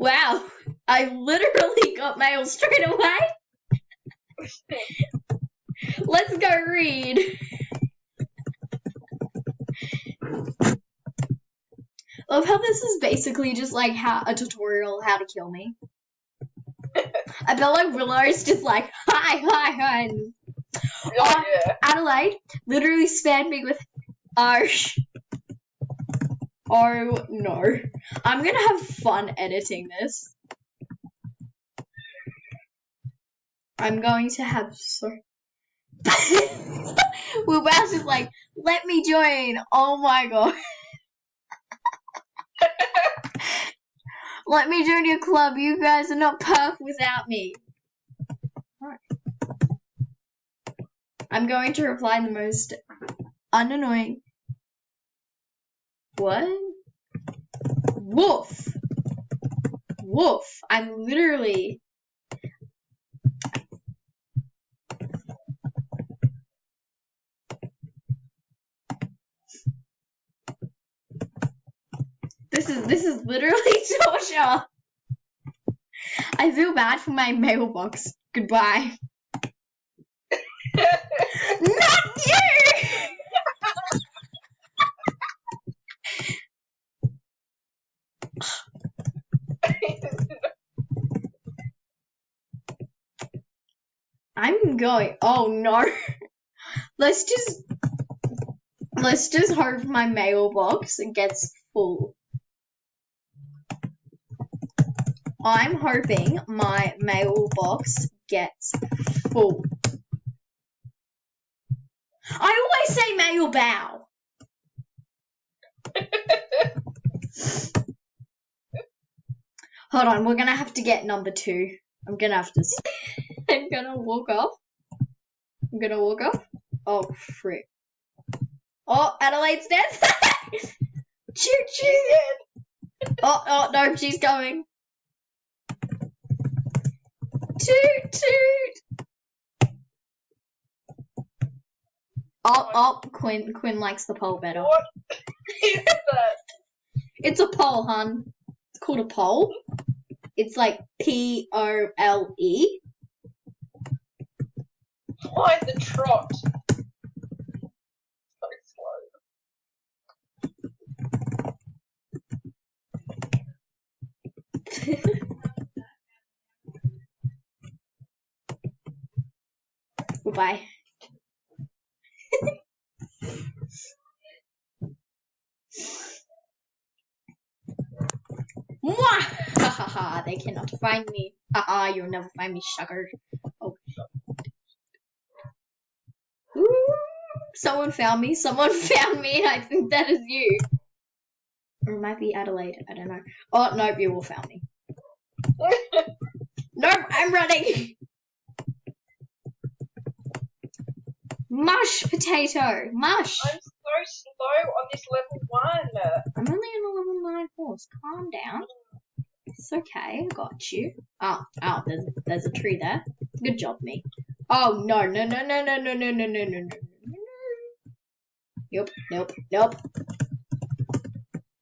Wow, I literally got mail straight away. Let's go read. Love how this is basically just like a tutorial how to kill me. I felt like Willow's just like, hi. Oh, yeah. Adelaide literally spammed me with Arsh. Oh no. I'm gonna have fun editing this. I'm going to have so. Willow's just like, let me join. Oh my god. Let me join your club. You guys are not perf without me. Alright. I'm going to reply the most unannoying. What? Woof. I'm literally. This is literally torture. I feel bad for my mailbox. Goodbye. Not you! I'm going. Oh no. Let's just hope my mailbox gets full. I'm hoping my mailbox gets full. I always say mail bow. Hold on, we're gonna have to get number 2. I'm gonna have to. I'm gonna walk off. Oh, frick. Oh, Adelaide's dead. Choo. Oh, no, she's going. Toot. Oh, Quinn likes the pole better. What is that? It's a pole, hun. It's called a pole. It's like P-O-L-E. Why the trot? So slow. Goodbye. Mwah! Ha ha ha, they cannot find me. Ha ha, you'll never find me, sucker. Oh. Ooh, someone found me, and I think that is you. Or it might be Adelaide, I don't know. Oh, nope, you all found me. Nope, I'm running! Mush potato! Mush! I'm so slow on this level 1. I'm only on a level 9 horse. Calm down. It's okay, I got you. Oh, there's a tree there. Good job, me. Oh, no.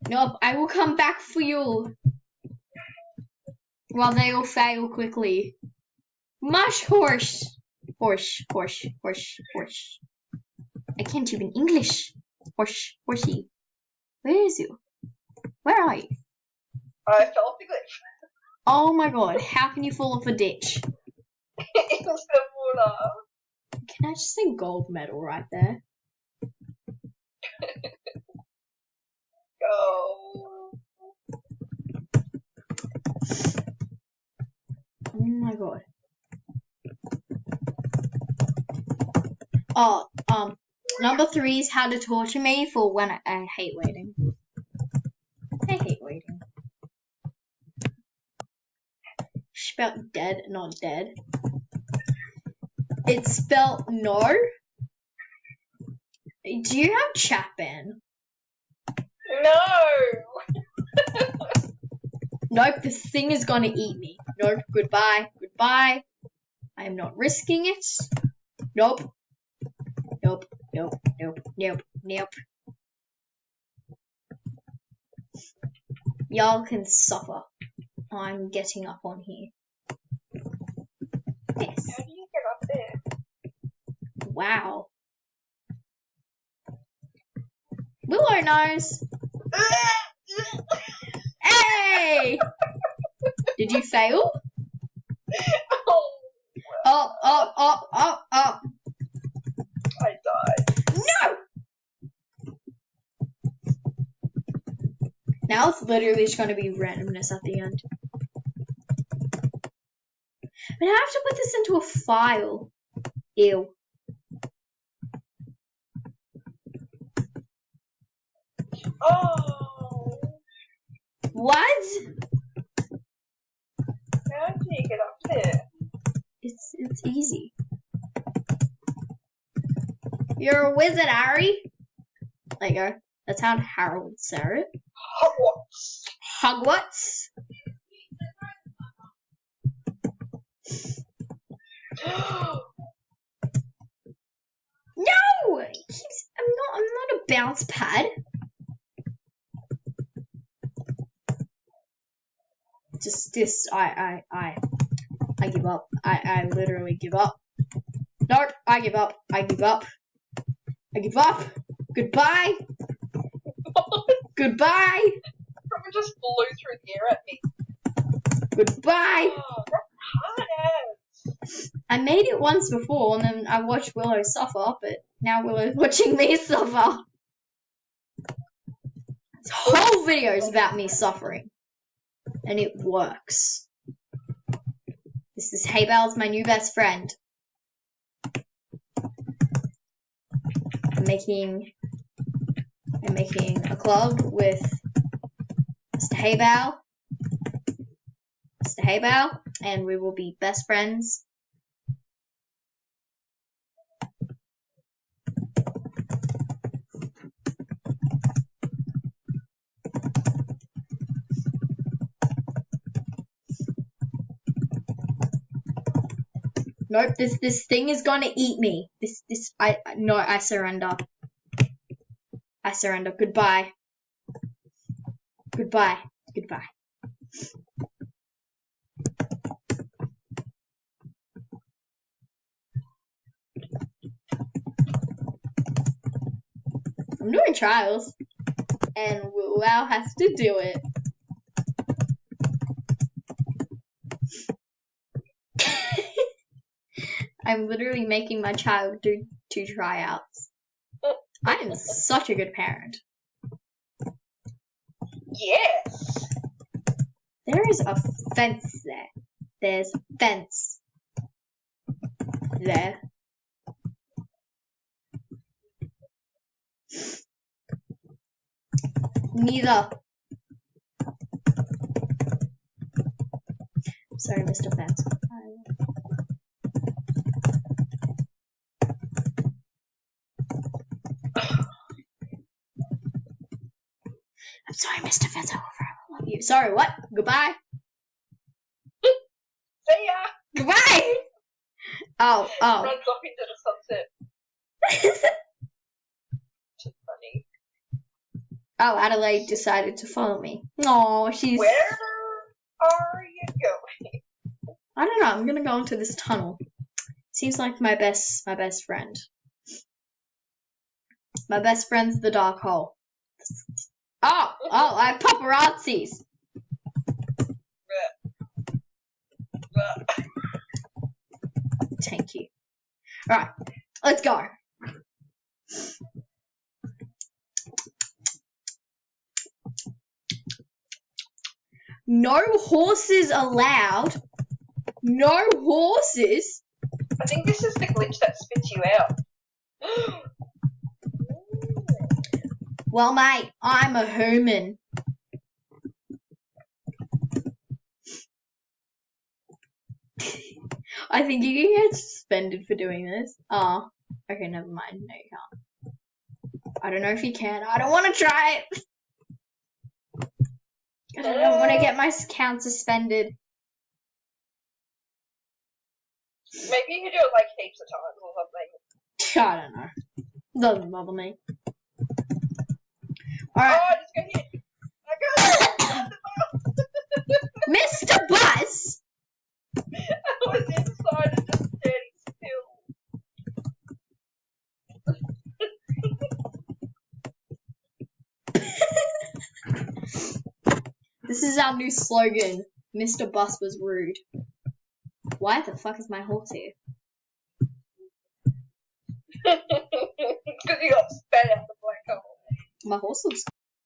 Nope, I will come back for you. While they all fail quickly. Mush horse. Horse. I can't even English. Horsey. Where is you? Where are you? I fell off the glitch. Oh my god, how can you fall off a ditch? Into the water. Can I just say gold medal right there? Go. Oh my god. Oh, number 3 is how to torture me for when I hate waiting. I hate waiting. Spelled dead, not dead. It's spelled no. Do you have chat ban? No. Nope, this thing is gonna eat me. Nope, goodbye. I am not risking it. Nope. Y'all can suffer. I'm getting up on here. Yes. How do you get up there? Wow. Willow knows. Hey! Did you fail? Oh, Up. I died. No! Now it's literally just going to be randomness at the end. But I have to put this into a file. Ew. Oh. What? How do you get up there? It's easy. You're a wizard, Harry. There you go. That's how Harold said it. Hogwarts. No! I'm not a bounce pad. I give up. I literally give up. Nope, I give up. I give up. Goodbye. Goodbye. Someone just blew through the air at me. Goodbye. Oh, that's hard as. I made it once before, and then I watched Willow suffer, but now Willow's watching me suffer. This whole video is about me suffering. And it works. This is Haybell's my new best friend. I'm making a club with Mr. Haybell, and we will be best friends. Nope, this thing is gonna eat me. I surrender. I surrender. Goodbye. Goodbye. I'm doing trials, and Wow has to do it. I'm literally making my child do 2 tryouts. I am such a good parent. Yes. There is a fence there. There's a fence there. Neither. Sorry, Mr. Fence. I'm sorry, Mr. Fence. I will forever love you. Sorry, what? Goodbye. See ya. Goodbye. Oh. Runs off into the sunset. Just funny. Oh, Adelaide decided to follow me. No, she's. Where are you going? I don't know. I'm gonna go into this tunnel. Seems like my best friend. My best friend's the dark hole. Oh, I have paparazzis. Thank you. Alright, let's go. No horses allowed. No horses? I think this is the glitch that spits you out. Well, mate, I'm a human. I think you can get suspended for doing this. Oh, okay, never mind. No, you can't. I don't know if you can. I don't want to try it. I don't want to get my account suspended. Maybe you could do it like heaps of times or something. I don't know. Doesn't bother me. Alright. Oh, just go here. I got it. Missed! This is our new slogan. Mr. Bus was rude. Why the fuck is my horse here? Because you got sped out the black hole. My horse looks